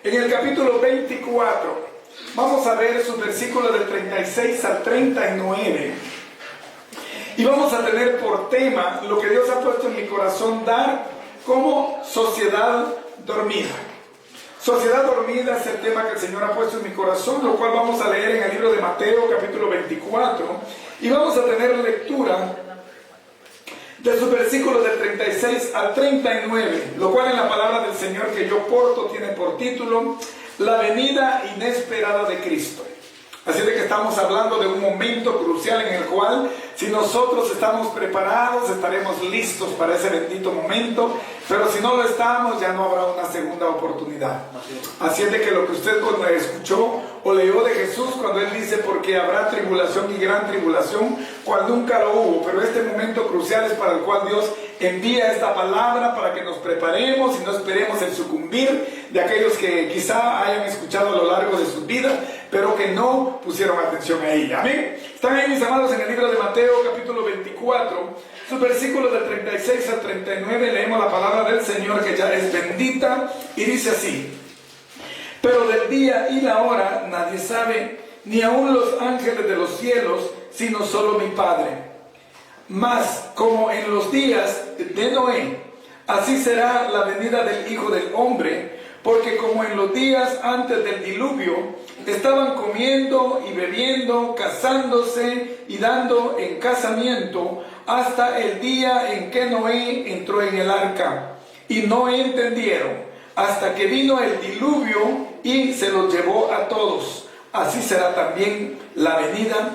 en el capítulo 24. Vamos a ver sus versículos del 36 al 39. Y vamos a tener por tema lo que Dios ha puesto en mi corazón, dar como sociedad dormida. Sociedad dormida es el tema que el Señor ha puesto en mi corazón, lo cual vamos a leer en el libro de Mateo, capítulo 24. Y vamos a tener lectura de sus versículos del 36 al 39, lo cual en la palabra del Señor que yo porto tiene por título La venida inesperada de Cristo. Así de que estamos hablando de un momento crucial en el cual, si nosotros estamos preparados, estaremos listos para ese bendito momento, pero si no lo estamos, ya no habrá una segunda oportunidad. Así es de que lo que usted cuando escuchó o leyó de Jesús, cuando Él dice, porque habrá tribulación y gran tribulación, cual nunca lo hubo, pero este momento crucial es para el cual Dios envía esta palabra para que nos preparemos y no esperemos el sucumbir de aquellos que quizá hayan escuchado a lo largo de sus vidas, pero que no pusieron atención a ella. Amén. Están ahí, mis amados, en el libro de Mateo, capítulo 24, sus versículos del 36 al 39, leemos la palabra del Señor que ya es bendita y dice así: pero del día y la hora nadie sabe, ni aun los ángeles de los cielos, sino solo mi Padre. Mas como en los días de Noé, así será la venida del Hijo del Hombre, porque como en los días antes del diluvio, estaban comiendo y bebiendo, casándose y dando en casamiento, hasta el día en que Noé entró en el arca. Y no entendieron, hasta que vino el diluvio y se los llevó a todos. Así será también la venida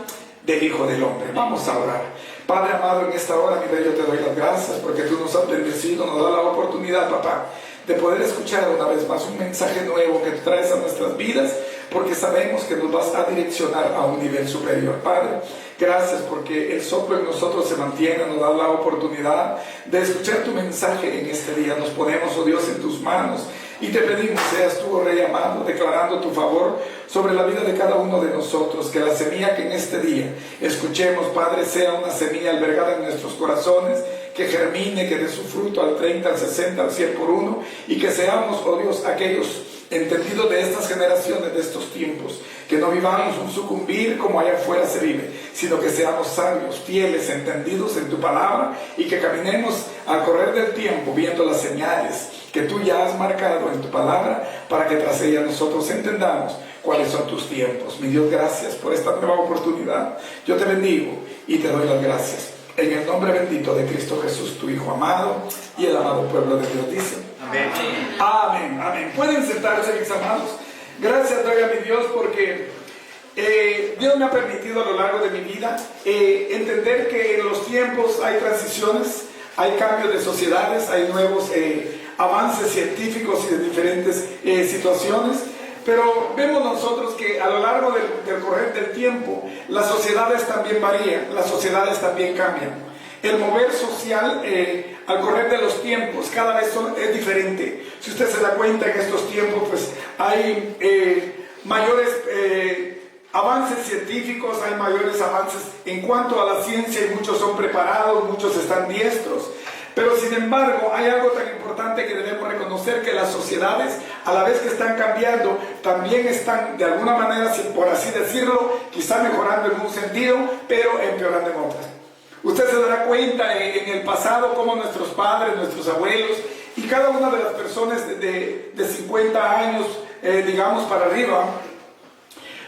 del Hijo del Hombre. Vamos a orar. Padre amado, en esta hora, mi Rey, yo te doy las gracias porque tú nos has bendecido, nos da la oportunidad, papá, de poder escuchar una vez más un mensaje nuevo que tú traes a nuestras vidas, porque sabemos que nos vas a direccionar a un nivel superior. Padre, gracias porque el soplo en nosotros se mantiene, nos da la oportunidad de escuchar tu mensaje en este día. Nos ponemos, oh Dios, en tus manos y te pedimos, seas tú, oh Rey amado, declarando tu favor sobre la vida de cada uno de nosotros, que la semilla que en este día escuchemos, Padre, sea una semilla albergada en nuestros corazones, que germine, que dé su fruto al 30, al 60, al 100 por uno, y que seamos, oh Dios, aquellos entendidos de estas generaciones, de estos tiempos, que no vivamos un sucumbir como allá afuera se vive, sino que seamos sabios, fieles, entendidos en tu palabra, y que caminemos al correr del tiempo viendo las señales que tú ya has marcado en tu palabra, para que tras ella nosotros entendamos cuáles son tus tiempos. Mi Dios, gracias por esta nueva oportunidad. Yo te bendigo y te doy las gracias. En el nombre bendito de Cristo Jesús, tu Hijo amado, y el amado pueblo de Dios dice: amén. Amén, amén. Pueden sentarse, mis amados. Gracias doy a mi Dios porque Dios me ha permitido a lo largo de mi vida entender que en los tiempos hay transiciones, hay cambios de sociedades, hay nuevos avances científicos y de diferentes situaciones. Pero vemos nosotros que a lo largo del correr del tiempo, las sociedades también varían, las sociedades también cambian. El mover social al correr de los tiempos cada vez es diferente. Si usted se da cuenta, en estos tiempos pues hay mayores avances científicos, hay mayores avances en cuanto a la ciencia, y muchos son preparados, muchos están diestros. Pero sin embargo, hay algo tan importante que debemos reconocer, que las sociedades, a la vez que están cambiando, también están de alguna manera, por así decirlo, quizá mejorando en un sentido, pero empeorando en otras. Usted se dará cuenta en el pasado cómo nuestros padres, nuestros abuelos y cada una de las personas de 50 años, digamos, para arriba,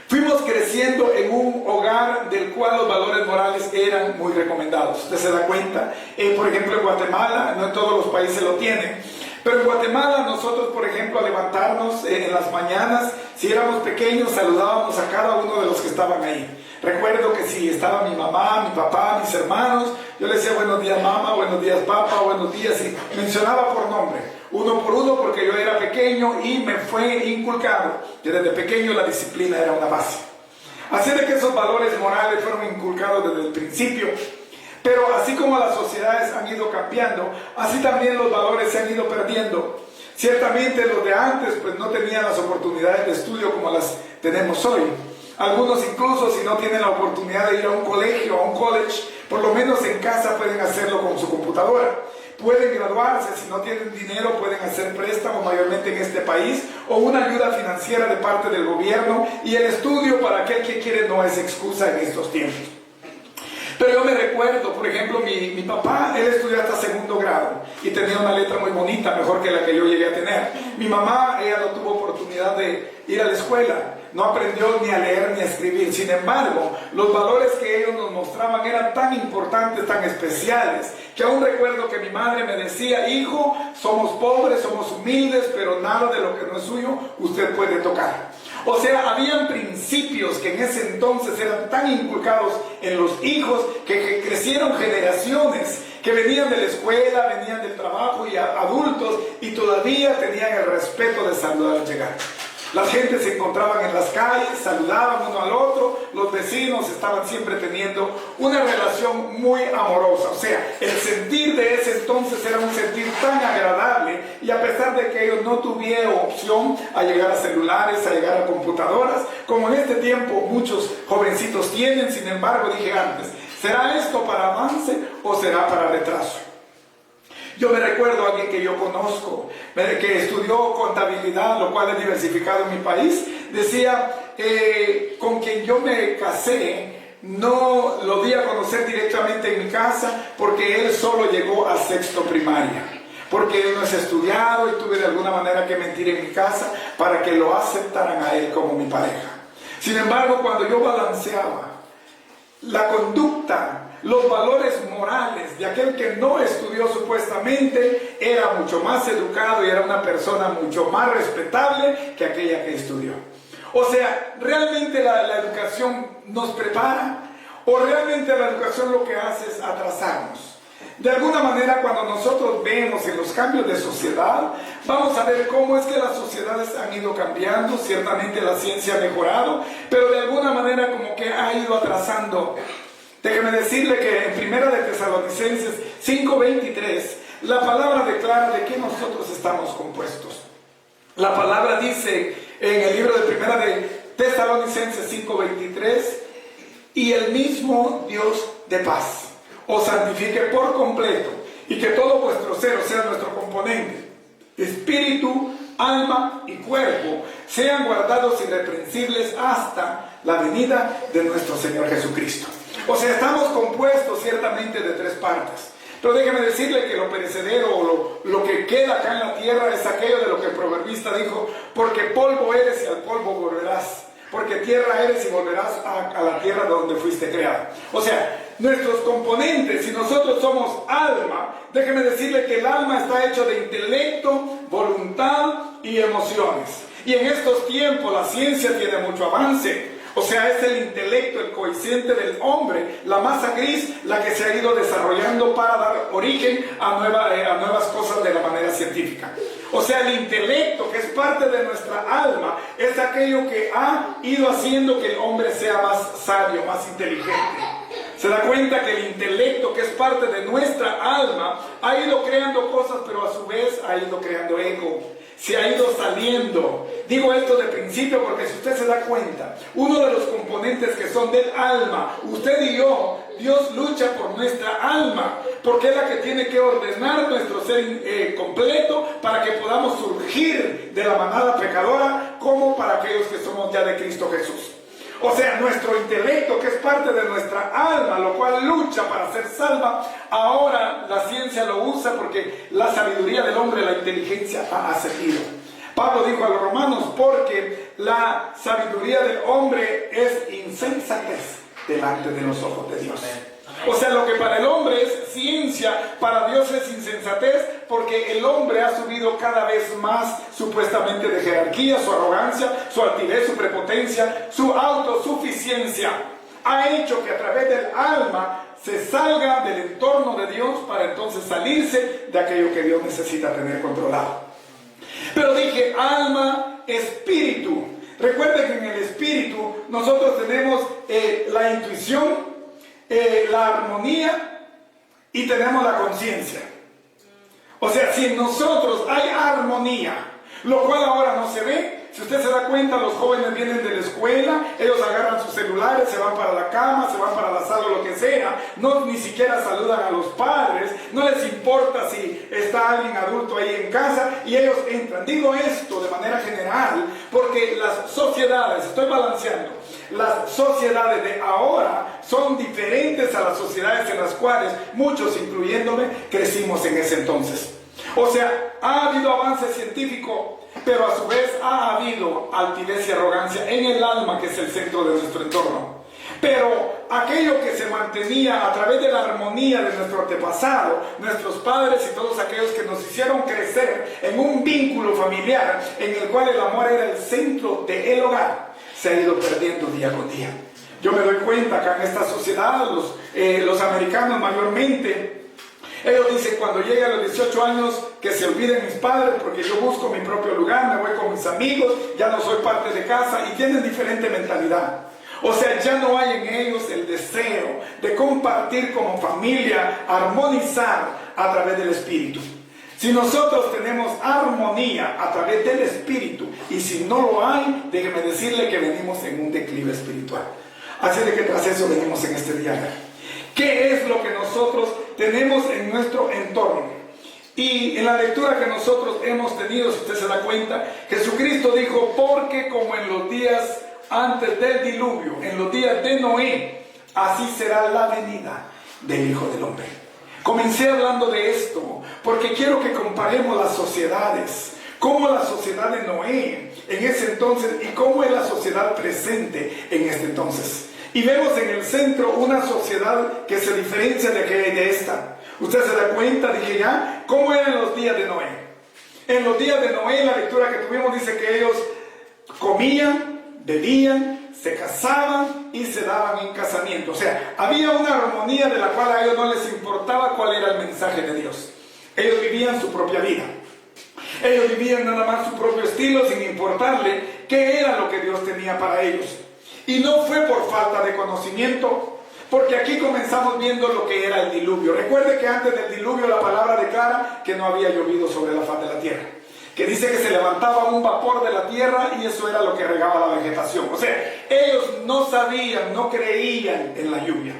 fuimos creciendo en un hogar del cual los valores morales eran muy recomendados. Usted se da cuenta, por ejemplo, en Guatemala, no en todos los países lo tienen, pero en Guatemala nosotros, por ejemplo, al levantarnos en las mañanas, si éramos pequeños, saludábamos a cada uno de los que estaban ahí. Recuerdo que si estaba mi mamá, mi papá, mis hermanos, yo le decía buenos días mamá, buenos días papá, buenos días, y mencionaba por nombre, uno por uno, porque yo era pequeño y me fue inculcado que desde pequeño la disciplina era una base. Así de que esos valores morales fueron inculcados desde el principio. Pero así como las sociedades han ido cambiando, así también los valores se han ido perdiendo. Ciertamente los de antes pues no tenían las oportunidades de estudio como las tenemos hoy. Algunos incluso, si no tienen la oportunidad de ir a un colegio, a un college, por lo menos en casa pueden hacerlo con su computadora. pueden graduarse, si no tienen dinero pueden hacer préstamos mayormente en este país o una ayuda financiera de parte del gobierno, y el estudio para aquel que quiere no es excusa en estos tiempos. Pero yo me recuerdo, por ejemplo, mi papá, él estudió hasta segundo grado y tenía una letra muy bonita, mejor que la que yo llegué a tener. Mi mamá, ella no tuvo oportunidad de ir a la escuela, no aprendió ni a leer ni a escribir. Sin embargo, los valores que ellos nos mostraban eran tan importantes, tan especiales, que aún recuerdo que mi madre me decía: hijo, somos pobres, somos humildes, pero nada de lo que no es suyo usted puede tocar. O sea, habían principios que en ese entonces eran tan inculcados en los hijos que crecieron generaciones que venían de la escuela, venían del trabajo y adultos, y todavía tenían el respeto de saludar al llegar. Las gentes se encontraban en las calles, saludaban uno al otro, los vecinos estaban siempre teniendo una relación muy amorosa. O sea, el sentir de ese entonces era un sentir tan agradable, y a pesar de que ellos no tuvieron opción a llegar a celulares, a llegar a computadoras, como en este tiempo muchos jovencitos tienen, sin embargo, dije antes, ¿será esto para avance o será para retraso? Yo me recuerdo a alguien que yo conozco, que estudió contabilidad, lo cual es diversificado en mi país, decía, con quien yo me casé, no lo di a conocer directamente en mi casa, porque él solo llegó a sexto primaria, porque él no es estudiado, y tuve de alguna manera que mentir en mi casa para que lo aceptaran a él como mi pareja. Sin embargo, cuando yo balanceaba la conducta, los valores morales de aquel que no estudió supuestamente, era mucho más educado y era una persona mucho más respetable que aquella que estudió. O sea, ¿realmente la educación nos prepara? ¿O realmente la educación lo que hace es atrasarnos? De alguna manera, cuando nosotros vemos en los cambios de sociedad, vamos a ver cómo es que las sociedades han ido cambiando. Ciertamente la ciencia ha mejorado, pero de alguna manera como que ha ido atrasando. Déjeme decirle que en Primera de Tesalonicenses 5:23, la palabra declara de qué nosotros estamos compuestos. La palabra dice en el libro de Primera de Tesalonicenses 5:23, y el mismo Dios de paz os santifique por completo, y que todo vuestro ser, o sea, nuestro componente, espíritu, alma y cuerpo, sean guardados irreprensibles hasta la venida de nuestro Señor Jesucristo. O sea, estamos compuestos ciertamente de tres partes. Pero déjeme decirle que lo perecedero o lo que queda acá en la tierra es aquello de lo que el proverbista dijo: porque polvo eres y al polvo volverás, porque tierra eres y volverás a la tierra de donde fuiste creado. O sea, nuestros componentes, si nosotros somos alma, déjeme decirle que el alma está hecho de intelecto, voluntad y emociones. Y en estos tiempos la ciencia tiene mucho avance. O sea, es el intelecto, el coeficiente del hombre, la masa gris, la que se ha ido desarrollando para dar origen a nuevas cosas de la manera científica. O sea, el intelecto, que es parte de nuestra alma, es aquello que ha ido haciendo que el hombre sea más sabio, más inteligente. Se da cuenta que el intelecto, que es parte de nuestra alma, ha ido creando cosas, pero a su vez ha ido creando ego. Se ha ido saliendo. Digo esto de principio porque si usted se da cuenta, uno de los componentes que son del alma, usted y yo, Dios lucha por nuestra alma, porque es la que tiene que ordenar nuestro ser completo para que podamos surgir de la manada pecadora, como para aquellos que somos ya de Cristo Jesús. O sea, nuestro intelecto, que es parte de nuestra alma, lo cual lucha para ser salva, ahora la ciencia lo usa porque la sabiduría del hombre, la inteligencia ha ascendido. Pablo dijo a los romanos: porque la sabiduría del hombre es insensatez delante de los ojos de Dios. O sea, lo que para el hombre es ciencia, para Dios es insensatez, porque el hombre ha subido cada vez más supuestamente de jerarquía, su arrogancia, su altivez, su prepotencia, su autosuficiencia. Ha hecho que a través del alma se salga del entorno de Dios para entonces salirse de aquello que Dios necesita tener controlado. Pero dije alma, espíritu. Recuerde que en el espíritu nosotros tenemos la intuición, la armonía y tenemos la conciencia. O sea, si en nosotros hay armonía, lo cual ahora no se ve, Si usted se da cuenta, los jóvenes vienen de la escuela, ellos agarran sus celulares, se van para la cama, se van para la sala o lo que sea, no ni siquiera saludan a los padres, no les importa si está alguien adulto ahí en casa y ellos entran. Digo esto de manera general porque las sociedades, estoy balanceando, las sociedades de ahora son diferentes a las sociedades en las cuales muchos, incluyéndome, crecimos en ese entonces. O sea, ha habido avance científico, pero a su vez ha habido altivez y arrogancia en el alma, que es el centro de nuestro entorno. Pero aquello que se mantenía a través de la armonía de nuestro antepasado, nuestros padres y todos aquellos que nos hicieron crecer en un vínculo familiar en el cual el amor era el centro del hogar, se ha ido perdiendo día con día. Yo me doy cuenta que en esta sociedad, los americanos mayormente, ellos dicen cuando llegue a los 18 años que se olviden mis padres porque yo busco mi propio lugar, me voy con mis amigos, ya no soy parte de casa, y tienen diferente mentalidad. O sea, ya no hay en ellos el deseo de compartir como familia, armonizar a través del Espíritu. Si nosotros tenemos armonía a través del Espíritu, y si no lo hay, déjeme decirle que venimos en un declive espiritual. Así de que tras eso venimos en este día. ¿Qué es lo que nosotros tenemos en nuestro entorno? Y en la lectura que nosotros hemos tenido, si usted se da cuenta, Jesucristo dijo, porque como en los días antes del diluvio, en los días de Noé, así será la venida del Hijo del Hombre. Comencé hablando de esto porque quiero que comparemos las sociedades, cómo la sociedad de Noé en ese entonces y cómo es la sociedad presente en este entonces. Y vemos en el centro una sociedad que se diferencia de aquella y de esta. Usted se da cuenta, dije ya, ¿cómo eran los días de Noé? En los días de Noé, la lectura que tuvimos dice que ellos comían, bebían, se casaban y se daban en casamiento. O sea, había una armonía de la cual a ellos no les importaba cuál era el mensaje de Dios. Ellos vivían su propia vida. Ellos vivían nada más su propio estilo sin importarle qué era lo que Dios tenía para ellos. Y no fue por falta de conocimiento, porque aquí comenzamos viendo lo que era el diluvio. Recuerde que antes del diluvio la palabra declara que no había llovido sobre la faz de la tierra, que dice que se levantaba un vapor de la tierra y eso era lo que regaba la vegetación. O sea, ellos no sabían, no creían en la lluvia,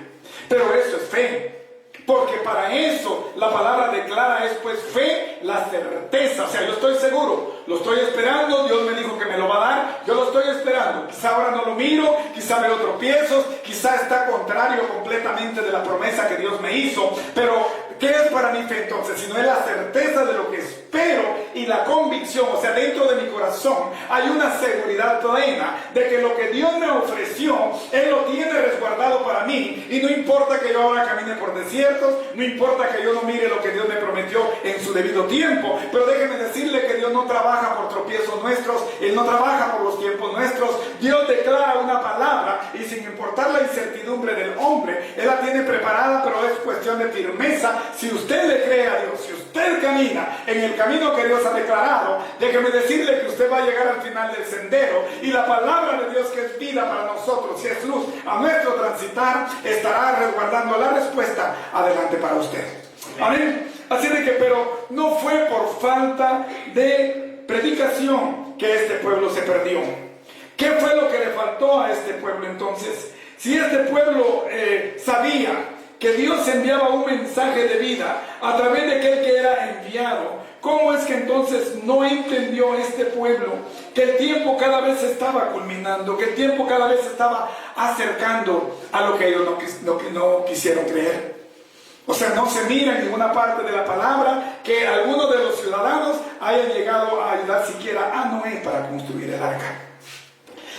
pero eso es fe. Porque para eso la palabra declara es pues fe, la certeza. O sea, yo estoy seguro, lo estoy esperando, Dios me dijo que me lo va a dar, yo lo estoy esperando. Quizá ahora no lo miro, quizá veo tropiezos, quizá está contrario completamente de la promesa que Dios me hizo. Pero, ¿qué es para mi fe entonces? Si no es la certeza de lo que espero y la convicción, o sea, dentro de mi corazón hay una seguridad plena de que lo que Dios me ofreció, Él lo tiene resguardado para mí. Y no importa que yo ahora camine por desiertos, no importa que yo no mire lo que Dios me prometió en su debido tiempo, pero déjeme decirle que Dios no trabaja por tropiezos nuestros, Él no trabaja por los tiempos nuestros. Dios declara una palabra y sin importar la incertidumbre del hombre, Él la tiene preparada, pero es cuestión de firmeza. Si usted le cree a Dios, si usted camina en el camino que Dios ha declarado, déjeme decirle que usted va a llegar al final del sendero y la palabra de Dios, que es vida para nosotros y es luz a nuestro transitar, estará resguardando la respuesta adelante para usted. Amén. Así de que, pero no fue por falta de predicación que este pueblo se perdió. ¿Qué fue lo que le faltó a este pueblo entonces? Si este pueblo sabía que Dios enviaba un mensaje de vida a través de aquel que era enviado, ¿cómo es que entonces no entendió este pueblo que el tiempo cada vez se estaba culminando, que el tiempo cada vez se estaba acercando a lo que ellos no quisieron creer? O sea, no se mira en ninguna parte de la palabra que algunos de los ciudadanos hayan llegado a ayudar siquiera a Noé para construir el arca.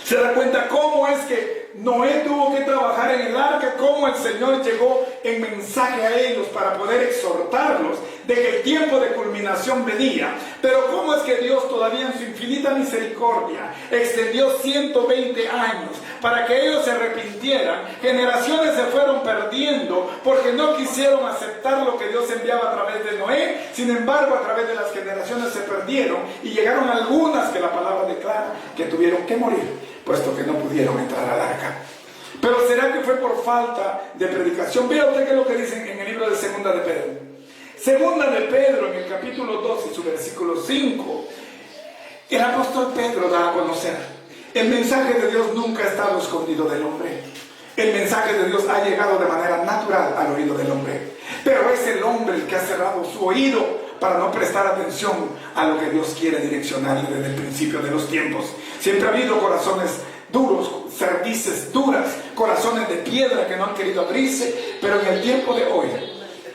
Se da cuenta cómo es que Noé tuvo que trabajar en el arca, cómo el Señor llegó en mensaje a ellos para poder exhortarlos de que el tiempo de culminación venía. Pero cómo es que Dios todavía en su infinita misericordia extendió 120 años para que ellos se arrepintieran. Generaciones se fueron perdiendo porque no quisieron aceptar lo que Dios enviaba a través de Noé. Sin embargo, a través de las generaciones se perdieron y llegaron algunas que la palabra declara que tuvieron que morir, puesto que no pudieron entrar al arca. Pero ¿será que fue por falta de predicación? Vea usted qué es lo que dicen en el libro de Segunda de Pedro. Segunda de Pedro, en el capítulo 2 y su versículo 5. El apóstol Pedro da a conocer: el mensaje de Dios nunca ha estado escondido del hombre. El mensaje de Dios ha llegado de manera natural al oído del hombre. Pero es el hombre el que ha cerrado su oído para no prestar atención a lo que Dios quiere direccionarle desde el principio de los tiempos. Siempre ha habido corazones duros, cervices duras, corazones de piedra que no han querido abrirse, pero en el tiempo de hoy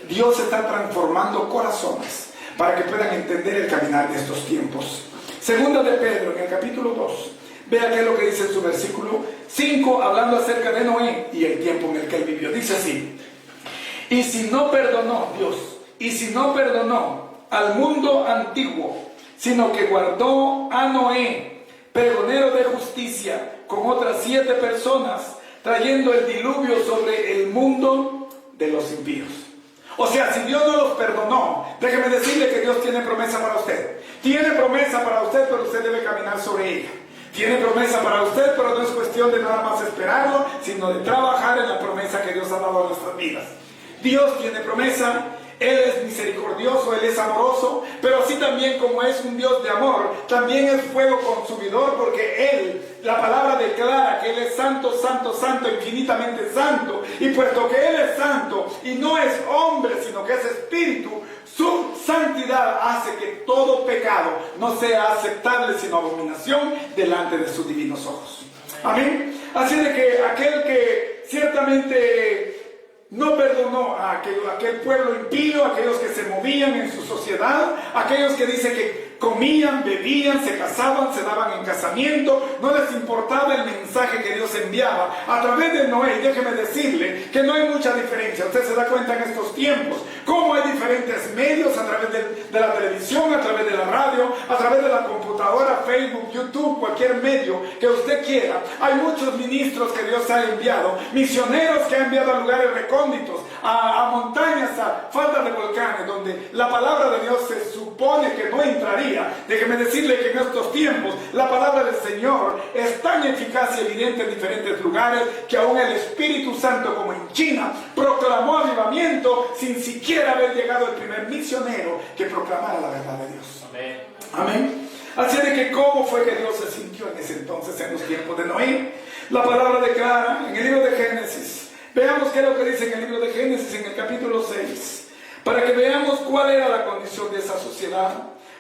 Dios está transformando corazones para que puedan entender el caminar de estos tiempos. Segunda de Pedro, en el capítulo 2, vea qué es lo que dice en su versículo 5, hablando acerca de Noé y el tiempo en el que él vivió. Dice así: y si no perdonó Dios, y si no perdonó al mundo antiguo, sino que guardó a Noé, pregonero de justicia, con otras 7 personas, trayendo el diluvio sobre el mundo de los impíos. O sea, si Dios no los perdonó, déjeme decirle que Dios tiene promesa para usted. Tiene promesa para usted, pero usted debe caminar sobre ella. Tiene promesa para usted, pero no es cuestión de nada más esperarlo, sino de trabajar en la promesa que Dios ha dado a nuestras vidas. Dios tiene promesa. Él es misericordioso, Él es amoroso, pero así también como es un Dios de amor, también es fuego consumidor, porque Él, la palabra declara que Él es santo, santo, santo, infinitamente santo, y puesto que Él es santo y no es hombre, sino que es espíritu, su santidad hace que todo pecado no sea aceptable sino abominación delante de sus divinos ojos. Amén. Así de que aquel que ciertamente no perdonó a aquel pueblo impío, aquellos que se movían en su sociedad, aquellos que dice que comían, bebían, se casaban, se daban en casamiento, no les importaba el mensaje que Dios enviaba a través de Noé. Y déjeme decirle que no hay mucha diferencia. Usted se da cuenta en estos tiempos cómo hay diferentes medios, a través de la televisión, a través de la radio, a través de la computadora, Facebook, YouTube, cualquier medio que usted quiera. Hay muchos ministros que Dios ha enviado, misioneros que ha enviado a lugares recónditos, a montañas, a faldas de volcanes, donde la palabra de Dios se supone que no entraría. Déjeme decirle que en estos tiempos la palabra del Señor es tan eficaz y evidente en diferentes lugares que aún el Espíritu Santo, como en China, proclamó avivamiento sin siquiera haber llegado el primer misionero que proclamara la verdad de Dios. Amén. Amén. Así de que cómo fue que Dios se sintió en ese entonces, en los tiempos de Noé. La palabra declara en el libro de Génesis. Veamos qué es lo que dice en el libro de Génesis, en el capítulo 6, para que veamos cuál era la condición de esa sociedad.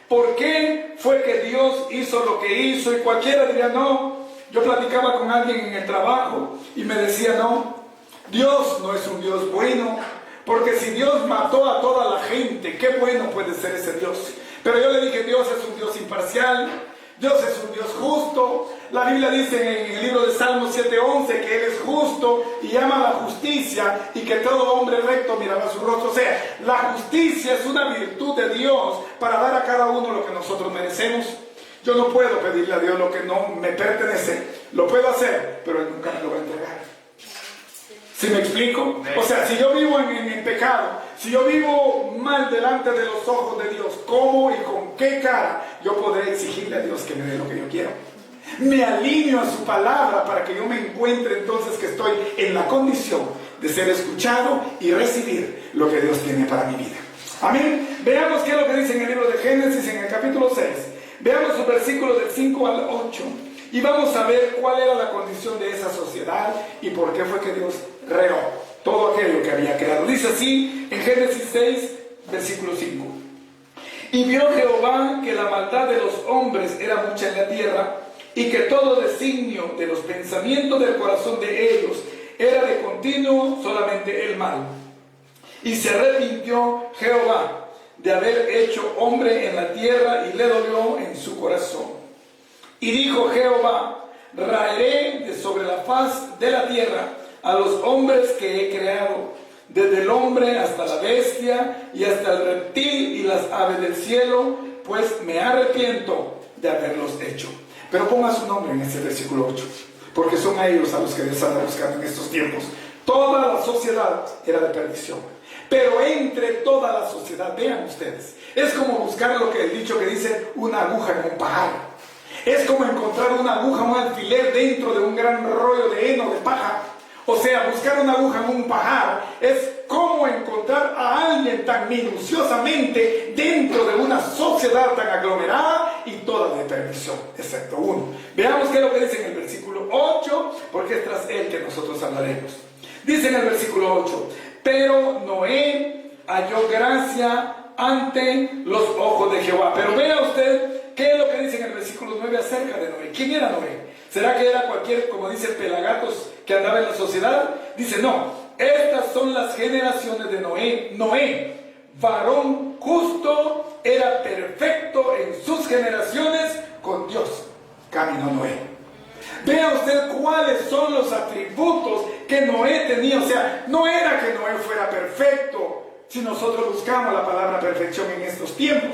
¿Por qué fue que Dios hizo lo que hizo? Y cualquiera diría: no. Yo platicaba con alguien en el trabajo y me decía: no, Dios no es un Dios bueno, porque si Dios mató a toda la gente, qué bueno puede ser ese Dios. Pero yo le dije: Dios es un Dios imparcial, Dios es un Dios justo. La Biblia dice en el libro de Salmos 7:11 que Él es justo y ama la justicia, y que todo hombre recto mirará su rostro. O sea, la justicia es una virtud de Dios para dar a cada uno lo que nosotros merecemos. Yo no puedo pedirle a Dios lo que no me pertenece. Lo puedo hacer, pero Él nunca me lo va a entregar. ¿Sí me explico? O sea, si yo vivo en pecado, si yo vivo mal delante de los ojos de Dios, ¿cómo y con qué cara yo podré exigirle a Dios que me dé lo que yo quiero? Me alineo a su palabra para que yo me encuentre entonces que estoy en la condición de ser escuchado y recibir lo que Dios tiene para mi vida. Amén. Veamos qué es lo que dice en el libro de Génesis, en el capítulo 6. Veamos los versículos del 5 al 8. Y vamos a ver cuál era la condición de esa sociedad y por qué fue que Dios creó todo aquello que había creado. Dice así en Génesis 6, versículo 5. Y vio Jehová que la maldad de los hombres era mucha en la tierra, y que todo designio de los pensamientos del corazón de ellos era de continuo solamente el mal. Y se arrepintió Jehová de haber hecho hombre en la tierra, y le dolió en su corazón. Y dijo Jehová: raeré de sobre la faz de la tierra a los hombres que he creado, desde el hombre hasta la bestia y hasta el reptil y las aves del cielo, pues me arrepiento de haberlos hecho. Pero ponga su nombre en este versículo 8, porque son a ellos a los que Dios anda buscando en estos tiempos. Toda la sociedad era de perdición, pero entre toda la sociedad, vean ustedes, es como buscar lo que el dicho que dice: una aguja en un pajar. Es como encontrar una aguja, un alfiler dentro de un gran rollo de heno, de paja. O sea, buscar una aguja en un pajar es como encontrar a alguien tan minuciosamente dentro de una sociedad tan aglomerada y toda de permisión, excepto uno. Veamos qué es lo que dice en el versículo 8, porque es tras él que nosotros hablaremos. Dice en el versículo 8, pero Noé halló gracia ante los ojos de Jehová. Pero vea usted qué es lo que dice en el versículo 9 acerca de Noé. ¿Quién era Noé? ¿Será que era cualquier, como dice Pelagatos, que andaba en la sociedad? Dice, no, estas son las generaciones de Noé. Noé, varón justo, era perfecto en sus generaciones, con Dios caminó Noé. Vea usted cuáles son los atributos que Noé tenía. O sea, no era que Noé fuera perfecto, si nosotros buscamos la palabra perfección en estos tiempos.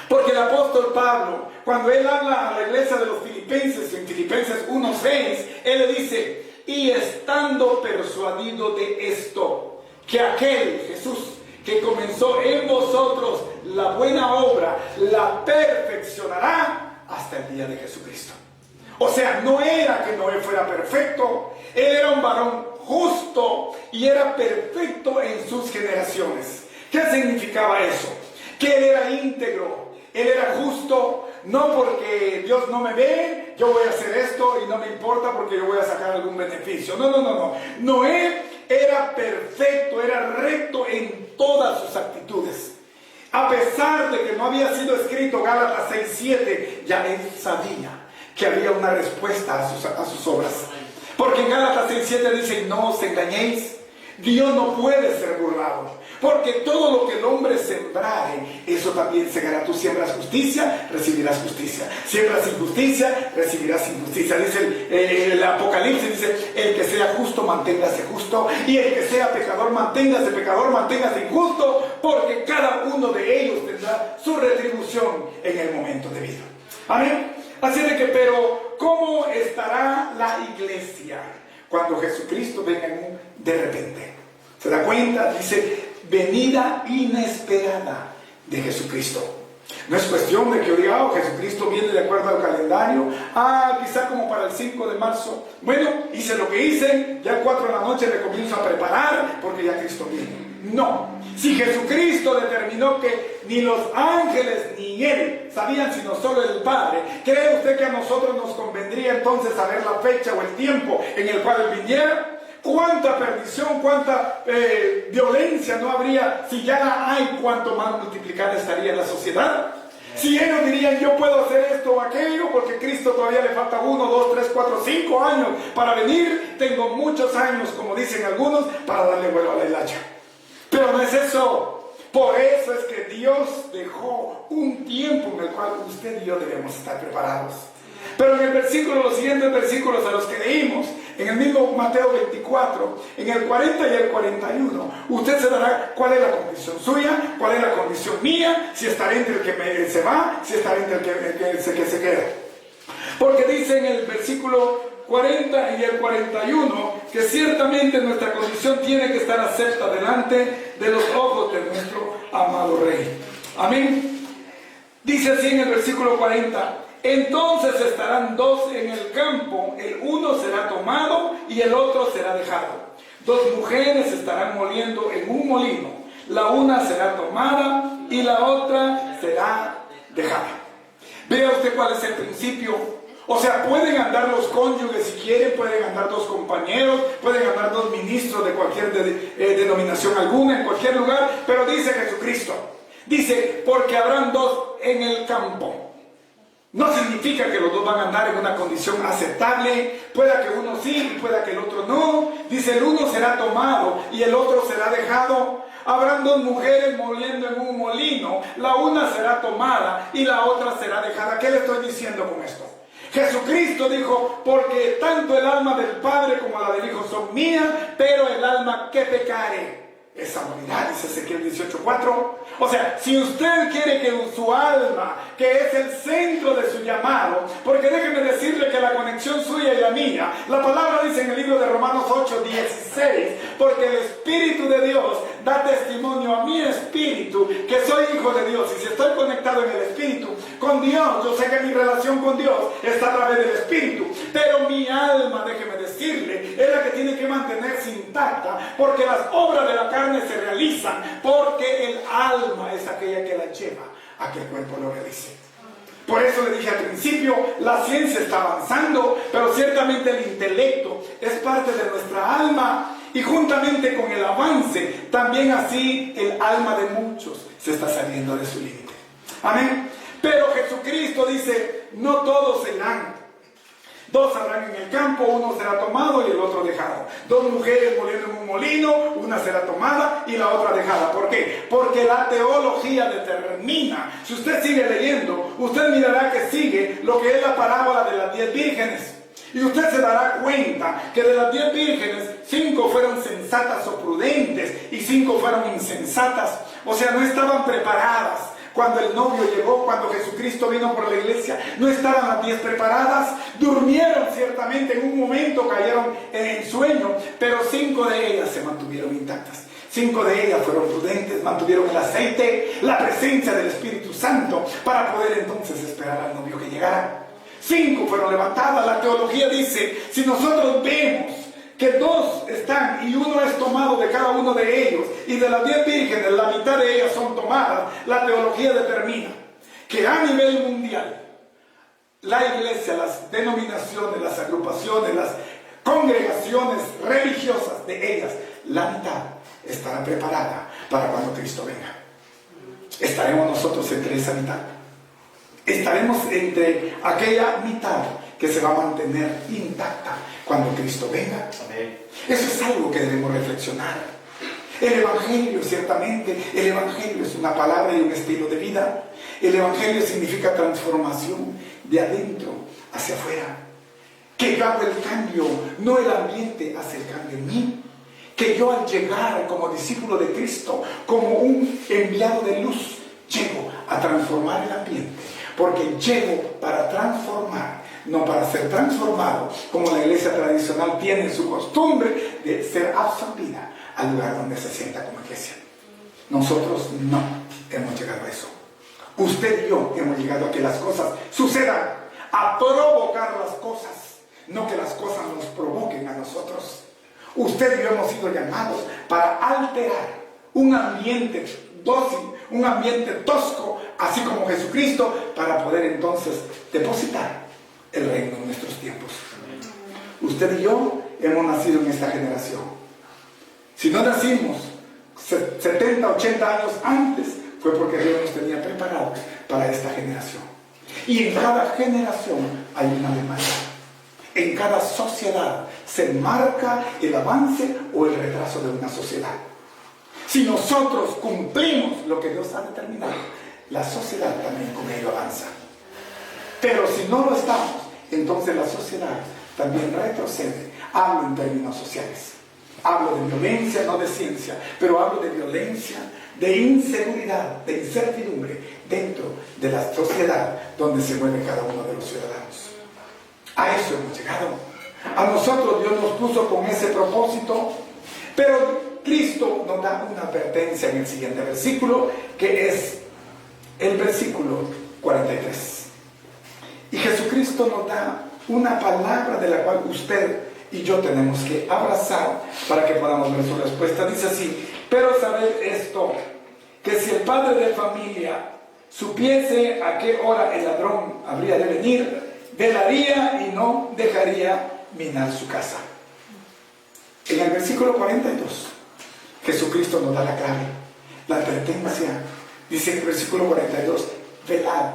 Porque el apóstol Pablo, cuando él habla a la iglesia de los filipenses, en Filipenses 1:6, él le dice, y estando persuadido de esto, que aquel Jesús que comenzó en vosotros la buena obra, la perfeccionará hasta el día de Jesucristo. O sea, no era que Noé fuera perfecto, él era un varón justo y era perfecto en sus generaciones. ¿Qué significaba eso? Que él era íntegro, él era justo, no porque Dios no me ve, yo voy a hacer esto y no me importa porque yo voy a sacar algún beneficio. No. Noé era perfecto, era recto en todas sus actitudes. A pesar de que no había sido escrito Gálatas 6:7, ya él sabía que había una respuesta a sus obras. Porque en Gálatas 6:7 dice, no os engañéis, Dios no puede ser burlado. Porque todo lo que el hombre sembrare, eso también segará. Tú siembras justicia, recibirás justicia. Siembras injusticia, recibirás injusticia. Dice el Apocalipsis, dice, el que sea justo, manténgase justo. Y el que sea pecador, manténgase injusto. Porque cada uno de ellos tendrá su retribución en el momento debido. Amén. Así de que, pero, ¿cómo estará la iglesia cuando Jesucristo venga de repente? ¿Se da cuenta? Dice, venida inesperada de Jesucristo. No es cuestión de que yo diga, Jesucristo viene de acuerdo al calendario, quizá como para el 5 de marzo. Bueno, hice lo que hice, ya 4 de la noche me comienzo a preparar, porque ya Cristo viene. No, si Jesucristo determinó que ni los ángeles ni Él sabían, sino solo el Padre, ¿cree usted que a nosotros nos convendría entonces saber la fecha o el tiempo en el cual Él viniera? ¿Cuánta perdición, cuánta violencia no habría si ya la hay? ¿Cuánto más multiplicada estaría la sociedad? Si ellos dirían, yo puedo hacer esto o aquello, porque Cristo todavía le falta 1, 2, 3, 4, 5 años para venir, tengo muchos años, como dicen algunos, para darle vuelo a la hilacha. Pero no es eso. Por eso es que Dios dejó un tiempo en el cual usted y yo debemos estar preparados. Pero en el versículo, los siguientes versículos a los que leímos, en el mismo Mateo 24, en el 40 y el 41, usted se dará cuál es la condición suya, cuál es la condición mía, si estaré entre el que se va, si estaré entre el que se queda. Porque dice en el versículo 40 y el 41 que ciertamente nuestra condición tiene que estar acepta delante de los ojos de nuestro amado Rey. Amén. Dice así en el versículo 40, entonces estarán dos en el campo, el uno será tomado y el otro será dejado. Dos mujeres estarán moliendo en un molino, la una será tomada y la otra será dejada. Vea usted cuál es el principio. O sea, pueden andar los cónyuges si quieren, pueden andar dos compañeros, pueden andar dos ministros de cualquier denominación alguna, en cualquier lugar, pero dice Jesucristo, dice, porque habrán dos en el campo. No significa que los dos van a andar en una condición aceptable, pueda que uno sí y pueda que el otro no. Dice, el uno será tomado y el otro será dejado. Habrán dos mujeres moliendo en un molino, la una será tomada y la otra será dejada. ¿Qué le estoy diciendo con esto? Jesucristo dijo, porque tanto el alma del Padre como la del Hijo son mías, pero el alma que pecare, esa morirá, dice Ezequiel 18:4. O sea, si usted quiere que su alma, que es el centro de su llamado, porque déjeme decirle que la conexión suya y la mía, la palabra dice en el libro de Romanos 8:16, porque el Espíritu de Dios da testimonio a mi espíritu que soy hijo de Dios. Y si estoy conectado en el Espíritu con Dios, yo sé que mi relación con Dios está a través del Espíritu, pero mi alma, déjeme decirle, es la que tiene que mantenerse intacta, porque las obras de la carne se realizan porque el alma es aquella que la lleva a que el cuerpo lo realice. Por eso le dije al principio, la ciencia está avanzando, pero ciertamente el intelecto es parte de nuestra alma, y juntamente con el avance, también así el alma de muchos se está saliendo de su límite. Amén. Pero Jesucristo dice, no todos se irán. 2 habrán en el campo, uno será tomado y el otro dejado. 2 mujeres moliendo en un molino, una será tomada y la otra dejada. ¿Por qué? Porque la teología determina. Si usted sigue leyendo, usted mirará que sigue lo que es la parábola de las 10 vírgenes. Y usted se dará cuenta que de las 10 vírgenes, 5 fueron sensatas o prudentes y 5 fueron insensatas. O sea, no estaban preparadas. Cuando el novio llegó, cuando Jesucristo vino por la iglesia, no estaban las 10 preparadas, durmieron ciertamente, en un momento cayeron en sueño, pero 5 de ellas se mantuvieron intactas. 5 de ellas fueron prudentes, mantuvieron el aceite, la presencia del Espíritu Santo, para poder entonces esperar al novio que llegara. 5 fueron levantadas. La teología dice, si nosotros vemos que 2 están y 1 es tomado de cada uno de ellos, y de las 10 vírgenes la mitad de ellas son tomadas, la teología determina que a nivel mundial la iglesia, las denominaciones, las agrupaciones, las congregaciones religiosas de ellas, la mitad estará preparada para cuando Cristo venga. Estaremos nosotros entre esa mitad. Estaremos entre aquella mitad que se va a mantener intacta cuando Cristo venga. Amén. Eso es algo que debemos reflexionar. El Evangelio, ciertamente, el Evangelio es una palabra y un estilo de vida. El Evangelio significa transformación de adentro hacia afuera. Que yo hago el cambio, no el ambiente hace el cambio en mí. Que yo al llegar como discípulo de Cristo, como un enviado de luz, llego a transformar el ambiente. Porque llego para transformar, no para ser transformado, como la iglesia tradicional tiene su costumbre de ser absorbida al lugar donde se sienta como iglesia. Nosotros no hemos llegado a eso. Usted y yo hemos llegado a que las cosas sucedan, a provocar las cosas, no que las cosas nos provoquen a nosotros. Usted y yo hemos sido llamados para alterar un ambiente dócil, un ambiente tosco, así como Jesucristo, para poder entonces depositar el reino en nuestros tiempos. Usted y yo hemos nacido en esta generación. Si no nacimos 70, 80 años antes, fue porque Dios nos tenía preparados para esta generación. Y en cada generación hay una demanda. En cada sociedad se marca el avance o el retraso de una sociedad. Si nosotros cumplimos lo que Dios ha determinado, la sociedad también con ello avanza. Pero si no lo estamos, entonces la sociedad también retrocede. Hablo en términos sociales. Hablo de violencia, no de ciencia, pero hablo de violencia, de inseguridad, de incertidumbre dentro de la sociedad donde se mueve cada uno de los ciudadanos. A eso hemos llegado. A nosotros Dios nos puso con ese propósito, pero Cristo nos da una advertencia en el siguiente versículo, que es el versículo 43. Y Jesucristo nos da una palabra de la cual usted y yo tenemos que abrazar para que podamos ver su respuesta. Dice así: pero sabed esto, que si el padre de familia supiese a qué hora el ladrón habría de venir, velaría y no dejaría minar su casa. En el versículo 42, Jesucristo nos da la clave, la advertencia. Dice en el versículo 42, velad,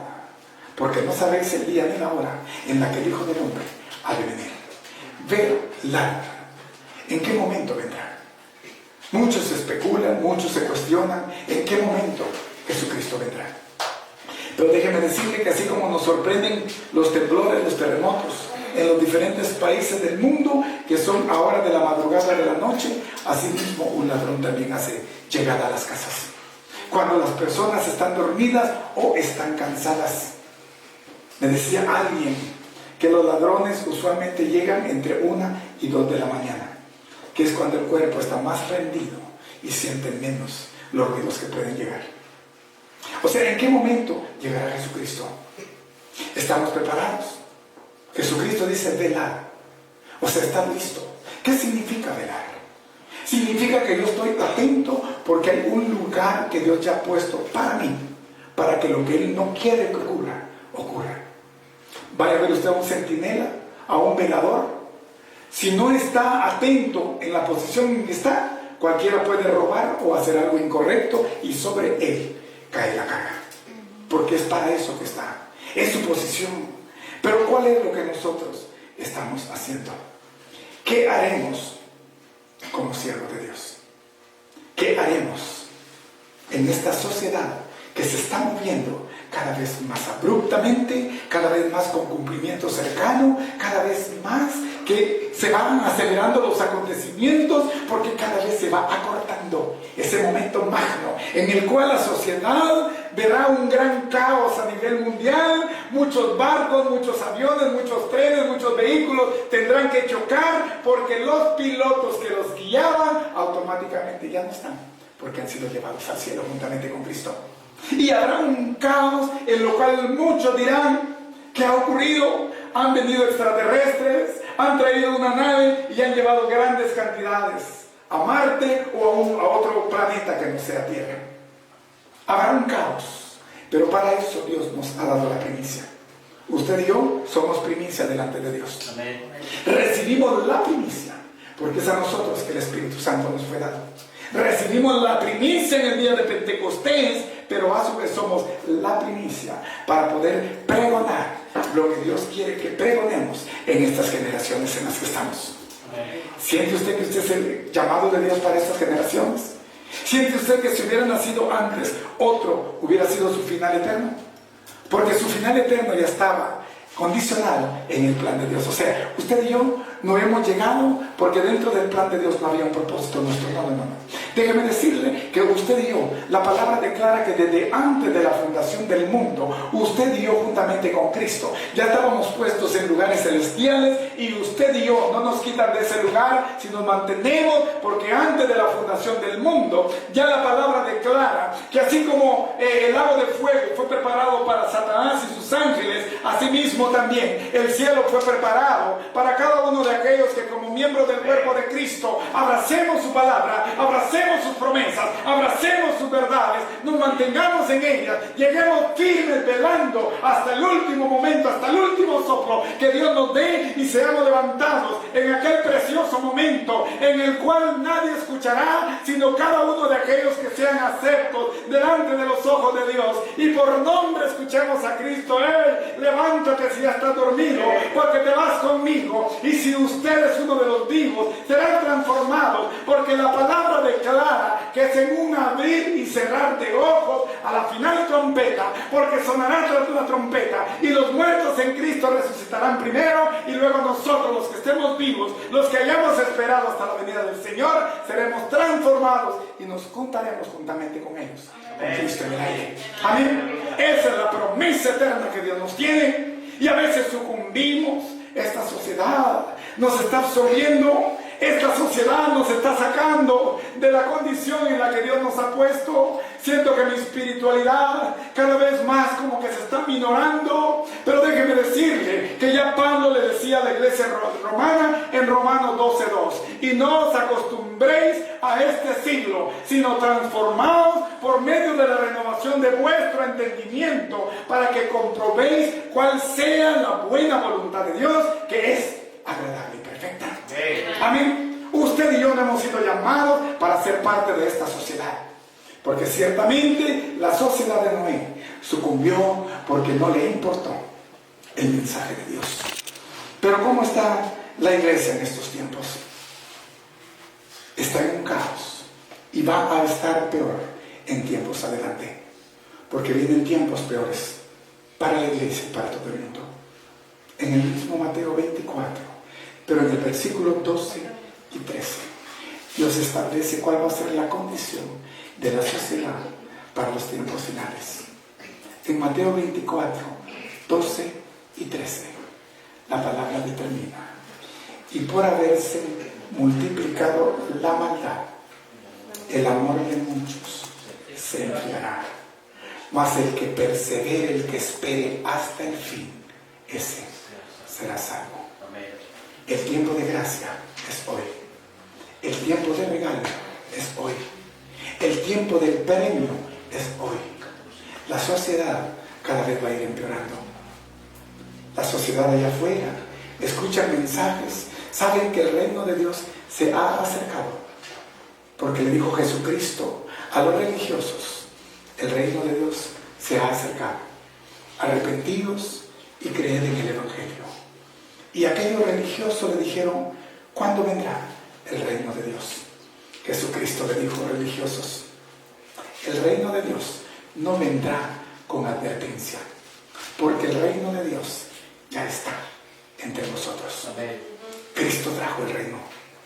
porque no sabéis el día ni la hora en la que el Hijo del Hombre ha de venir. Velad. ¿En qué momento vendrá? Muchos especulan, muchos se cuestionan en qué momento Jesucristo vendrá. Pero déjeme decirle que así como nos sorprenden los temblores, los terremotos en los diferentes países del mundo, que son ahora de la madrugada de la noche, así mismo un ladrón también hace llegada a las casas. Cuando las personas están dormidas o están cansadas. Me decía alguien que los ladrones usualmente llegan entre 1 y 2 de la mañana, que es cuando el cuerpo está más rendido y sienten menos los ruidos que pueden llegar. O sea, ¿en qué momento llegará Jesucristo? ¿Estamos preparados? Jesucristo dice velad. O sea, ¿estás listo? ¿Qué significa velar? Significa que yo estoy atento porque hay un lugar que Dios ya ha puesto para mí, para que lo que Él no quiere que ocurra, ocurra. vaya a ver usted a un centinela, a un velador. Si no está atento en la posición en que está, cualquiera puede robar o hacer algo incorrecto y sobre él cae la carga. Porque es para eso que está. Es su posición. Pero ¿cuál es lo que nosotros estamos haciendo? ¿Qué haremos como siervos de Dios? ¿Qué haremos en esta sociedad que se está moviendo cada vez más abruptamente, cada vez más con cumplimiento cercano, cada vez más que se van acelerando los acontecimientos, porque cada vez se va acortando ese momento magno en el cual la sociedad verá un gran caos a nivel mundial? Muchos barcos, muchos aviones, muchos trenes, muchos vehículos tendrán que chocar porque los pilotos que los guiaban automáticamente ya no están, porque han sido llevados al cielo juntamente con Cristo. Y habrá un caos en lo cual muchos dirán: ¿qué ha ocurrido? Han venido extraterrestres, han traído una nave y han llevado grandes cantidades a Marte o a otro planeta que no sea Tierra. Habrá un caos, pero para eso Dios nos ha dado la primicia. Usted y yo somos primicia delante de Dios. Amén. Recibimos la primicia, porque es a nosotros que el Espíritu Santo nos fue dado. Recibimos la primicia en el día de Pentecostés, pero a su vez somos la primicia para poder pregonar lo que Dios quiere que pregonemos en estas generaciones en las que estamos. ¿Siente usted que usted es el llamado de Dios para estas generaciones? ¿Siente usted que si hubiera nacido antes, otro hubiera sido su final eterno? Porque su final eterno ya estaba condicionado en el plan de Dios. O sea, usted y yo no hemos llegado porque dentro del plan de Dios no había un propósito nuestro. No. Déjeme decirle que usted y yo, la palabra declara que desde antes de la fundación del mundo, usted y yo juntamente con Cristo ya estábamos puestos en lugares celestiales, y usted y yo no nos quitan de ese lugar si nos mantenemos, porque antes de la fundación del mundo ya la palabra declara que así como el lago de fuego fue preparado para Satanás y sus ángeles, asimismo también el cielo fue preparado para cada uno de aquellos que como miembros del cuerpo de Cristo abracemos su palabra, abracemos sus promesas, abracemos sus verdades, nos mantengamos en ellas, lleguemos firmes velando hasta el último momento, hasta el último soplo que Dios nos dé, y seamos levantados en aquel precioso momento en el cual nadie escuchará sino cada uno de aquellos que sean aceptos delante de los ojos de Dios, y por nombre escuchemos a Cristo. Levántate si ya estás dormido, porque te vas conmigo, y si usted es uno de los vivos, serán transformados, porque la palabra declara que es en un abrir y cerrar de ojos a la final trompeta, porque sonará tras una trompeta, y los muertos en Cristo resucitarán primero, y luego nosotros, los que estemos vivos, los que hayamos esperado hasta la venida del Señor, seremos transformados y nos juntaremos juntamente con ellos, con Cristo en el aire. Amén. Esa es la promesa eterna que Dios nos tiene, y a veces sucumbimos. Esta sociedad nos está absorbiendo, esta sociedad nos está sacando de la condición en la que Dios nos ha puesto. Siento que mi espiritualidad cada vez más como que se está minorando, pero déjeme decirle que ya Pablo le decía a la iglesia romana en Romanos 12:2: y no os acostumbréis a este siglo, sino transformaos por medio de la renovación de vuestro entendimiento, para que comprobéis cuál sea la buena voluntad de Dios, que es agradable y perfecta. Amén. Usted y yo no hemos sido llamados para ser parte de esta sociedad, porque ciertamente la sociedad de Noé sucumbió porque no le importó el mensaje de Dios. Pero ¿cómo está la iglesia en estos tiempos? Está en un caos, y va a estar peor en tiempos adelante, porque vienen tiempos peores para la iglesia y para todo el mundo. En el mismo Mateo 24, pero en el versículo 12 y 13, Dios establece cuál va a ser la condición de la sociedad para los tiempos finales. En Mateo 24, 12 y 13, la palabra determina: y por haberse multiplicado la maldad, el amor de muchos se enfriará, mas el que persevere, el que espere hasta el fin, ese será salvo. El tiempo de gracia es hoy. El tiempo de regalo es hoy. El tiempo del premio es hoy. La sociedad cada vez va a ir empeorando. La sociedad allá afuera, escuchan mensajes, saben que el reino de Dios se ha acercado. Porque le dijo Jesucristo a los religiosos, el reino de Dios se ha acercado. Arrepentidos y creed en el Evangelio. Y aquellos religiosos le dijeron, ¿cuándo vendrá el reino de Dios? Jesucristo le dijo, religiosos, el reino de Dios no vendrá con advertencia, porque el reino de Dios ya está entre nosotros. Amén. Cristo trajo el reino.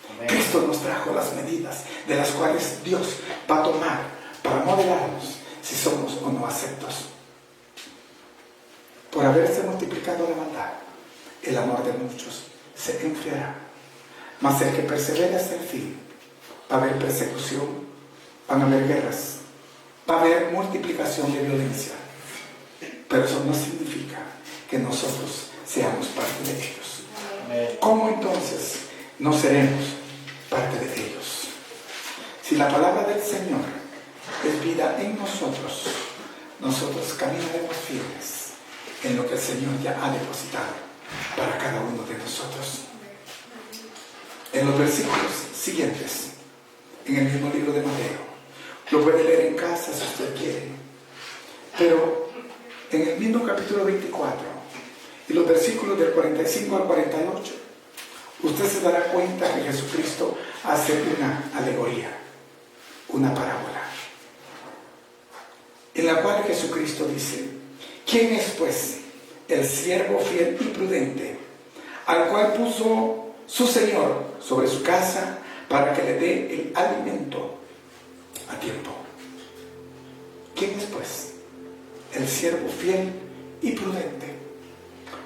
Amén. Cristo nos trajo las medidas de las cuales Dios va a tomar para modelarnos si somos o no aceptos. Por haberse multiplicado la maldad, el amor de muchos se enfriará. Mas el que persevera hasta el fin, va a haber persecución, van a haber guerras, va a haber multiplicación de violencia. Pero eso no significa que nosotros seamos parte de ellos. Amén. ¿Cómo entonces no seremos parte de ellos? Si la palabra del Señor es vida en nosotros, nosotros caminaremos firmes en lo que el Señor ya ha depositado para cada uno de nosotros. En los versículos siguientes, en el mismo libro de Mateo, lo puede leer en casa si usted quiere, pero en el mismo capítulo 24 y los versículos del 45 al 48, usted se dará cuenta que Jesucristo hace una alegoría, una parábola, en la cual Jesucristo dice, ¿quién es pues el siervo fiel y prudente, al cual puso su Señor sobre su casa para que le dé el alimento a tiempo? ¿Quién es pues el siervo fiel y prudente,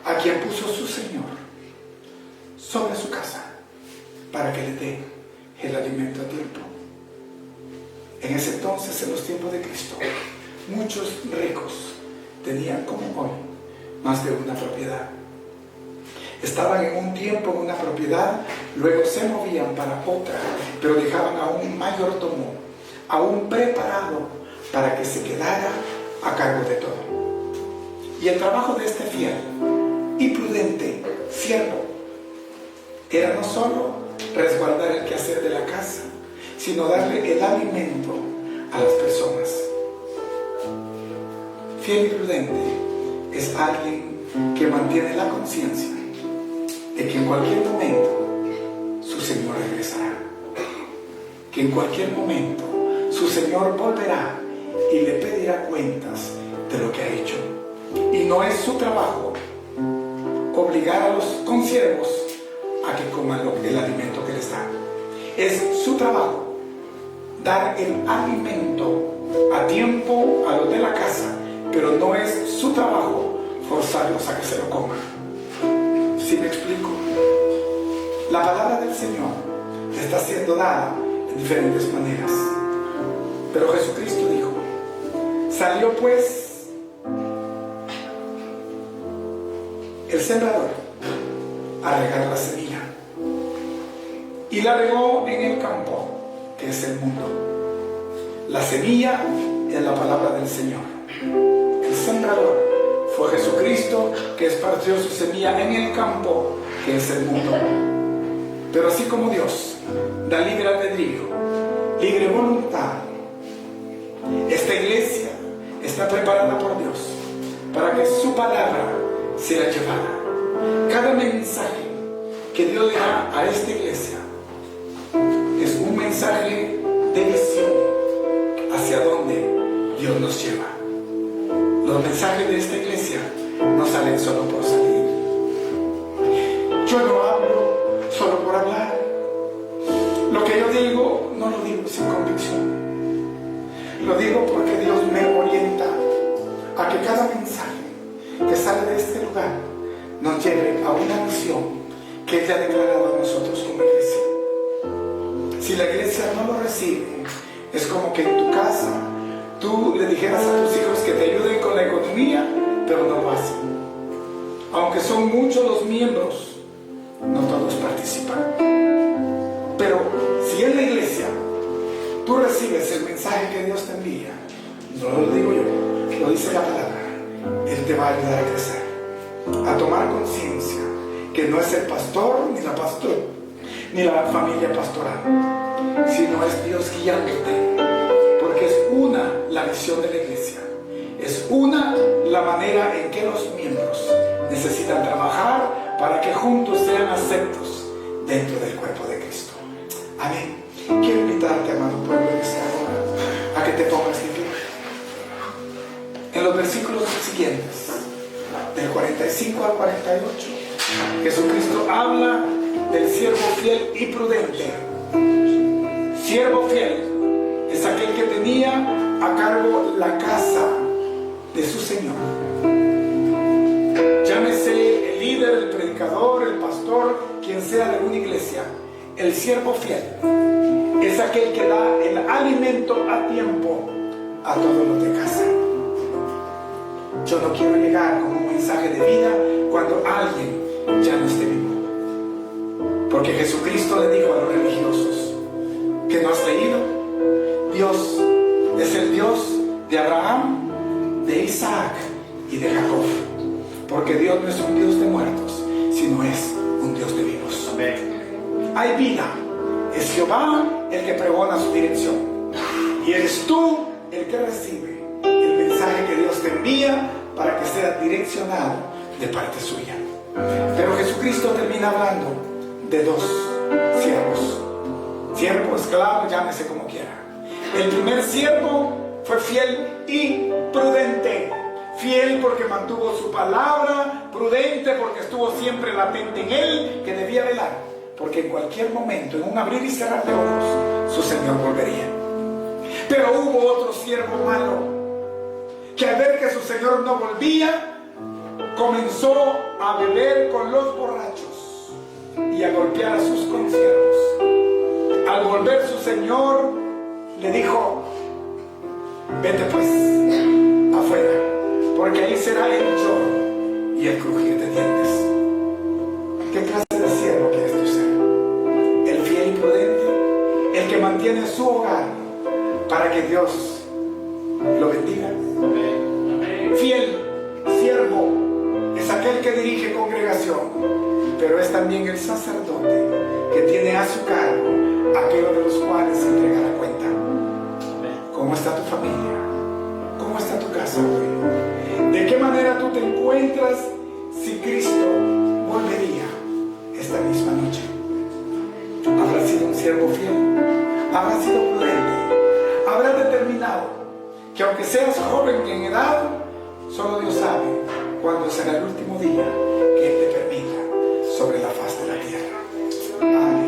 a quien puso su Señor sobre su casa para que le dé el alimento a tiempo? En ese entonces, en los tiempos de Cristo, muchos ricos tenían, como hoy, más de una propiedad. Estaban en un tiempo en una propiedad, luego se movían para otra, pero dejaban a un mayordomo, a un preparado, para que se quedara a cargo de todo. Y el trabajo de este fiel y prudente siervo era no solo resguardar el quehacer de la casa, sino darle el alimento a las personas. Fiel y prudente es alguien que mantiene la conciencia de que en cualquier momento su Señor regresará, que en cualquier momento su Señor volverá y le pedirá cuentas de lo que ha hecho. Y no es su trabajo obligar a los consiervos a que coman el alimento que les da. Es su trabajo dar el alimento a tiempo a los de la casa, pero no es su trabajo forzarlos a que se lo coman. ¿Sí me explico? La palabra del Señor está siendo dada de diferentes maneras, pero Jesucristo dijo, salió pues el sembrador a regar la semilla, y la regó en el campo, que es el mundo. La semilla es la palabra del Señor. El sembrador fue Jesucristo, que esparció su semilla en el campo, que es el mundo. Pero así como Dios da libre albedrío, libre voluntad, esta iglesia está preparada por Dios para que su palabra sea llevada. Cada mensaje que Dios le da a esta iglesia es un mensaje de visión hacia donde Dios nos lleva. Los mensajes de esta iglesia no salen solo por salir. Yo no hablo solo por hablar. Lo que yo digo, no lo digo sin convicción. Lo digo porque Dios me orienta a que cada mensaje que sale de este lugar nos lleve a una misión que Él ha declarado a nosotros como iglesia. Si la iglesia no lo recibe, es como que en tu casa tú le dijeras a tus hijos que te ayuden con la economía, pero no lo hacen. Aunque son muchos los miembros, no todos participan. Pero si en la iglesia tú recibes el mensaje que Dios te envía, no lo digo yo, lo dice la palabra, Él te va a ayudar a crecer, a tomar tomar conciencia que no es el pastor ni la familia pastoral, sino es Dios guiándote, porque es una la visión de la iglesia, es una la manera en que los miembros necesitan trabajar para que juntos sean aceptos dentro del cuerpo de Cristo. Amén. Quiero invitarte, amado pueblo, desde ahora a que te pongas de pie. En los versículos siguientes, del 45 al 48, Jesucristo habla del siervo fiel y prudente. Siervo fiel es aquel que tenía a cargo la casa de su Señor. Llámese el líder, el predicador, el pastor, quien sea de una iglesia. El siervo fiel es aquel que da el alimento a tiempo a todos los de casa. Yo no quiero llegar con un mensaje de vida cuando alguien ya no esté vivo. Porque Jesucristo le dijo a los religiosos: ¿que no has leído? Dios es el Dios de Abraham, de Isaac y de Jacob. Porque Dios no es un Dios de muertos, sino es un Dios de vivos. Amén. Hay vida. Es Jehová el que pregona su dirección. Y eres tú el que recibe el mensaje que Dios te envía para que sea direccionado de parte suya. Pero Jesucristo termina hablando de dos siervos. Siervo, esclavo, llámese como quiera. El primer siervo fue fiel y prudente. Fiel porque mantuvo su palabra, prudente porque estuvo siempre latente en él, que debía velar, porque en cualquier momento, en un abrir y cerrar de ojos, su Señor volvería. Pero hubo otro siervo malo, que al ver que su Señor no volvía, comenzó a beber con los borrachos y a golpear a sus consiervos. Al volver su Señor, le dijo: vete pues afuera, porque ahí será el lloro y el crujir de dientes. ¿Qué clase de siervo quieres tú ser? El fiel y prudente, el que mantiene su hogar para que Dios lo bendiga. Fiel siervo es aquel que dirige congregación, pero es también el sacerdote que tiene a su cargo aquellos de los cuales se entrega la cuenta. ¿Cómo está tu familia? ¿Cómo está tu casa hoy? ¿De qué manera tú te encuentras si Cristo volvería esta misma noche? ¿Habrá sido un siervo fiel? ¿Habrá sido prudente? ¿Habrá determinado que aunque seas joven en edad, solo Dios sabe cuándo será el último día que Él te permita sobre la faz de la tierra? Amén.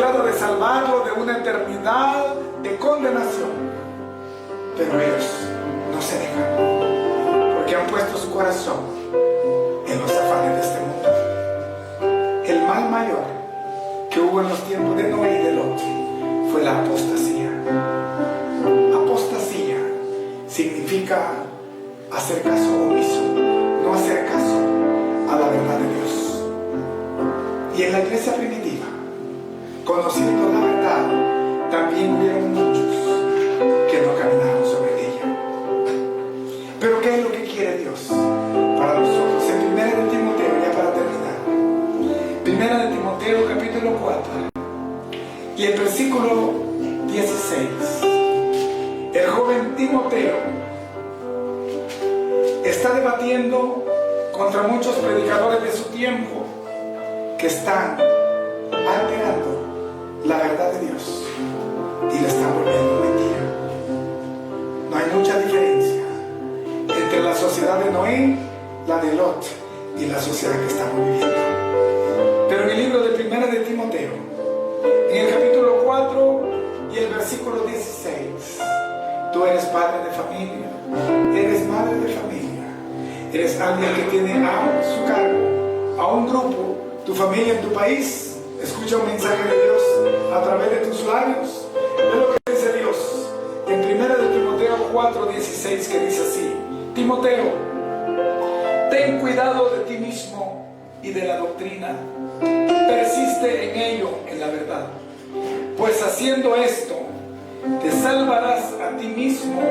trata de salvarlo de una eternidad de condenación. Pero ellos no se dejan, porque han puesto su corazón en los afanes de este mundo. El mal mayor que hubo en los tiempos de Noé y de Lot fue la apostasía. Apostasía significa hacer caso omiso, no hacer caso a la verdad de Dios. Y en la iglesia primitiva, conociendo la verdad, también hubieron muchos que no caminaron sobre ella. Pero ¿qué es lo que quiere Dios para nosotros? En 1 de Timoteo, ya para terminar, 1 de Timoteo capítulo 4 y el versículo 16, el joven Timoteo está debatiendo contra muchos predicadores de su tiempo que están alterando la verdad de Dios y la están volviendo mentira. No hay mucha diferencia entre la sociedad de Noé, la de Lot y la sociedad que estamos viviendo. Pero en el libro de 1 de Timoteo, en el capítulo 4 y el versículo 16, tú eres padre de familia, eres madre de familia, eres alguien que tiene a su cargo a un grupo, tu familia en tu país. Escucha un mensaje de Dios a través de tus labios. Es lo que dice Dios en 1 de Timoteo 4:16, que dice así: Timoteo, ten cuidado de ti mismo y de la doctrina, persiste en ello, en la verdad, pues haciendo esto te salvarás a ti mismo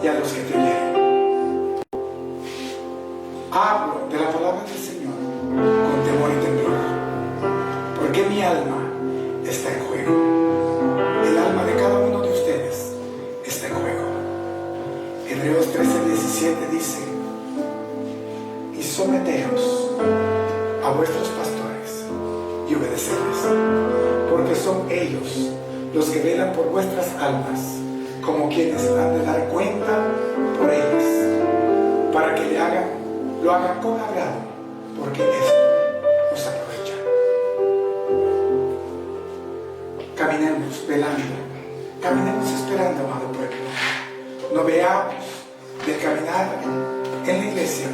y a los que te oyeren. Hablo de la palabra del Señor con temor y temblor, porque mi alma está en juego. El alma de cada uno de ustedes está en juego. Hebreos 13:17 dice: y someteos a vuestros pastores y obedecedles, porque son ellos los que velan por vuestras almas, como quienes han de dar cuenta por ellas, para que lo hagan con agrado, porque esto nos aprovecha. Caminemos velando, caminemos esperando, amado pueblo. No veamos del caminar en la iglesia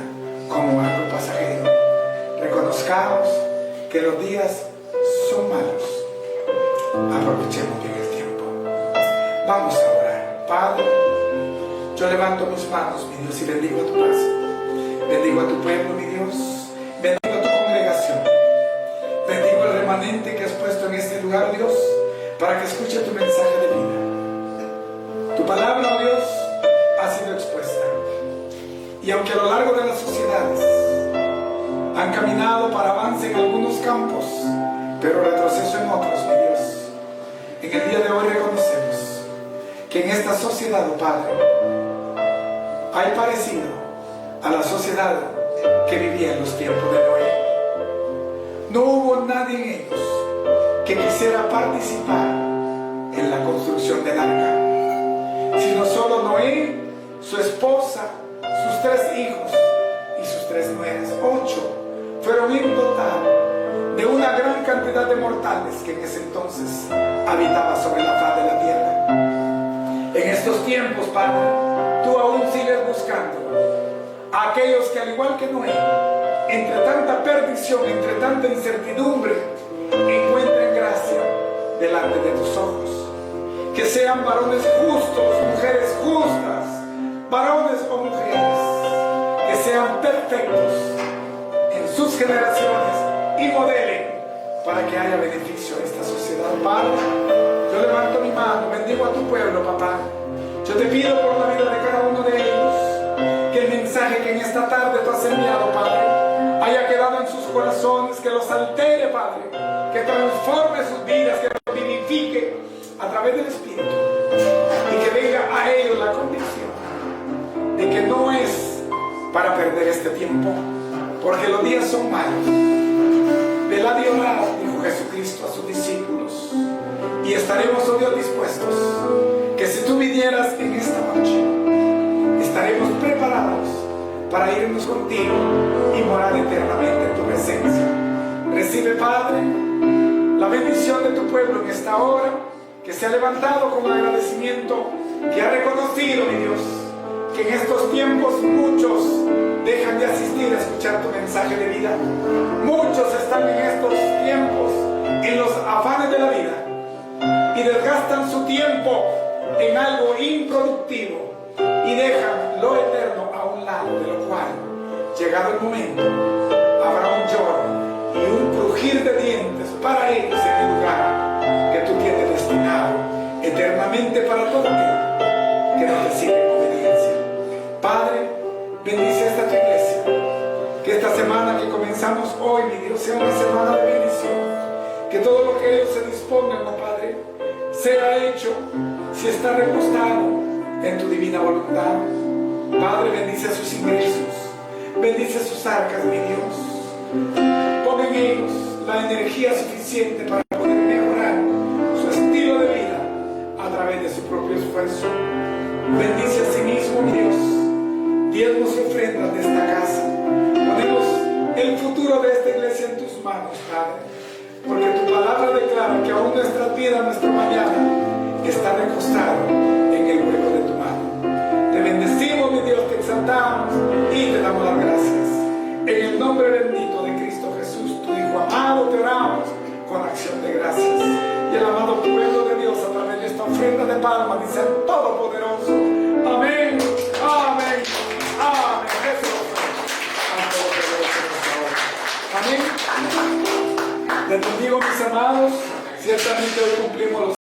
como algo pasajero. Reconozcamos que los días son malos. Aprovechemos bien el tiempo. Vamos a orar. Padre, yo levanto mis manos, mi Dios, y bendigo a tu casa. Bendigo a tu pueblo, mi Dios. Bendigo a tu congregación. Bendigo al remanente que has puesto en este lugar, Dios, para que escuche tu mensaje de vida. Tu palabra, oh Dios, ha sido expuesta. Y aunque a lo largo de las sociedades han caminado para avance en algunos campos, pero retroceso en otros, mi Dios, en el día de hoy reconocemos que en esta sociedad, oh Padre, hay parecido a la sociedad que vivía en los tiempos de Noé. No hubo nadie en ellos que quisiera participar en la construcción del arca, sino solo Noé, su esposa, sus 3 hijos y sus 3 nueras. 8 fueron en total de una gran cantidad de mortales que en ese entonces habitaba sobre la faz de la tierra. En estos tiempos, Padre, tú aún sigues buscando a aquellos que, al igual que Noé, entre tanta perdición, entre tanta incertidumbre, encuentren gracia delante de tus ojos. Que sean varones justos, mujeres justas, varones o mujeres, que sean perfectos en sus generaciones y modelen para que haya beneficio en esta sociedad. Padre, yo levanto mi mano, bendigo a tu pueblo, papá. Yo te pido por la vida de cada uno de ellos, que el mensaje que en esta tarde tú has enviado, Padre, haya quedado en sus corazones, que los altere, Padre, que transforme sus vidas, que los vivifique a través del Espíritu, y que venga a ellos la convicción de que no es para perder este tiempo, porque los días son malos. Velad y orad, dijo Jesucristo a sus discípulos, y estaremos, oh Dios, dispuestos, que si tú vinieras en esta noche, estaremos preparados para irnos contigo y morar eternamente en tu presencia. Recibe, Padre, la bendición de tu pueblo. esta hora, que se ha levantado con agradecimiento, que ha reconocido, mi Dios, que en estos tiempos muchos dejan de asistir a escuchar tu mensaje de vida. Muchos están en estos tiempos en los afanes de la vida y desgastan su tiempo en algo improductivo y dejan lo eterno a un lado, de lo cual, llegado el momento, habrá un lloro y un crujir de dientes para ellos en el lugar que tú tienes destinado eternamente para todo aquel que no te sigue en obediencia. Padre, bendice esta tu iglesia, que esta semana que comenzamos hoy, mi Dios, sea una semana de bendición, que todo lo que ellos se dispongan, oh Padre, sea hecho si está recostado en tu divina voluntad. Padre, bendice sus ingresos, bendice sus arcas, mi Dios. Pon en ellos la energía suficiente para poder mejorar su estilo de vida a través de su propio esfuerzo. Bendice a sí mismo, mi Dios, diezmos y ofrendas de esta casa. Ponemos el futuro de esta iglesia en tus manos, Padre, porque tu palabra declara que aún nuestra vida, nuestro mañana, está recostado en el hueco de tu mano. Te bendecimos, mi Dios, te exaltamos y te damos las gracias. En el nombre bendito de Cristo Jesús, tu Hijo amado, te oramos con acción de gracias. Y el amado pueblo de Dios, a través de esta ofrenda de palmas, dice el Todopoderoso: amén, amén, amén. Eso es. Amén. Les bendigo, mis amados. Ciertamente hoy cumplimos los